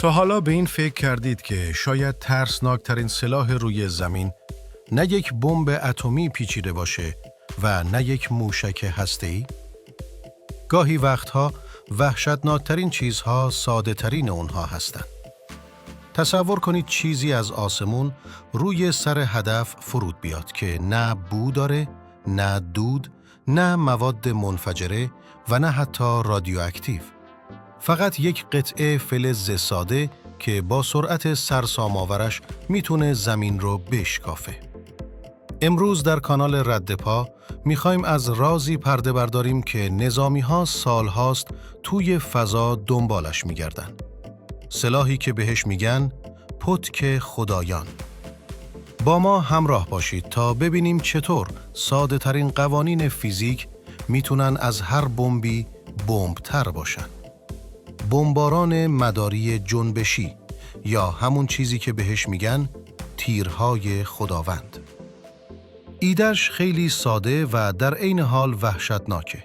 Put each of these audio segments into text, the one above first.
تا حالا به این فکر کردید که شاید ترسناکترین سلاح روی زمین نه یک بمب اتمی پیچیده باشه و نه یک موشک هسته‌ای؟ گاهی وقتها وحشتناکترین چیزها ساده ترین اونها هستند. تصور کنید چیزی از آسمون روی سر هدف فرود بیاد که نه بو داره، نه دود، نه مواد منفجره و نه حتی رادیواکتیو. فقط یک قطعه فلز ساده که با سرعت سرسام‌آورش میتونه زمین رو بشکافه. امروز در کانال ردپا میخوایم از رازی پرده برداریم که نظامی‌ها سالهاست توی فضا دنبالش میگردن. سلاحی که بهش میگن پتک خدایان. با ما همراه باشید تا ببینیم چطور ساده ترین قوانین فیزیک میتونن از هر بمبی بمب‌تر باشن. بمباران مداری جنبشی یا همون چیزی که بهش میگن تیرهای خداوند. ایده‌اش خیلی ساده و در عین حال وحشتناکه.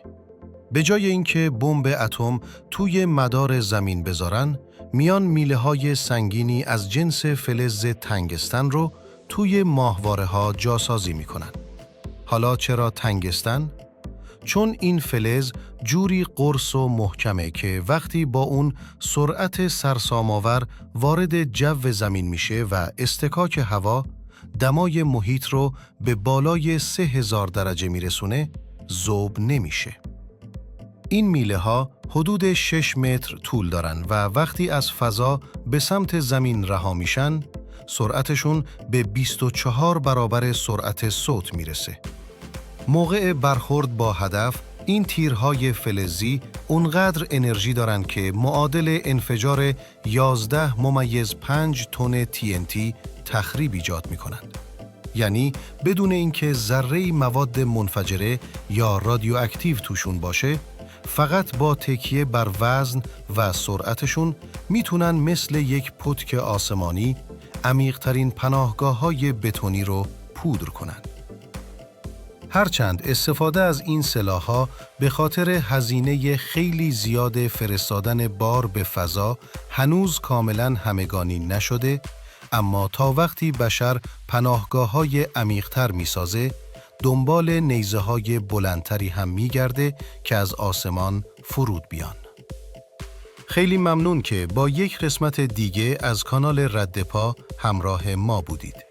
به جای اینکه بمب اتم توی مدار زمین بذارن، میان میله‌های سنگینی از جنس فلز تنگستن رو توی ماهواره‌ها جاسازی میکنن. حالا چرا تنگستن؟ چون این فلز جوری قرص و محکمه که وقتی با اون سرعت سرسام‌آور وارد جو زمین میشه و اصطکاک هوا دمای محیط رو به بالای 3000 درجه میرسونه، ذوب نمیشه. این میله ها حدود 6 متر طول دارن و وقتی از فضا به سمت زمین رها میشن، سرعتشون به 24 برابر سرعت صوت میرسه. موقع برخورد با هدف، این تیرهای فلزی اونقدر انرژی دارن که معادل انفجار 11.5 تن TNT تخریب ایجاد میکنند. یعنی بدون اینکه ذره‌ای مواد منفجره یا رادیواکتیو توشون باشه، فقط با تکیه بر وزن و سرعتشون میتونن مثل یک پتک آسمانی عمیق‌ترین پناهگاه‌های بتونی رو پودر کنن. هرچند استفاده از این سلاح‌ها به خاطر هزینه خیلی زیاد فرستادن بار به فضا هنوز کاملاً همگانی نشده، اما تا وقتی بشر پناهگاه‌های عمیق‌تر می‌سازه، دنبال نیزه‌های بلندتری هم می‌گرده که از آسمان فرود بیان. خیلی ممنون که با یک قسمت دیگه از کانال ردپا همراه ما بودید.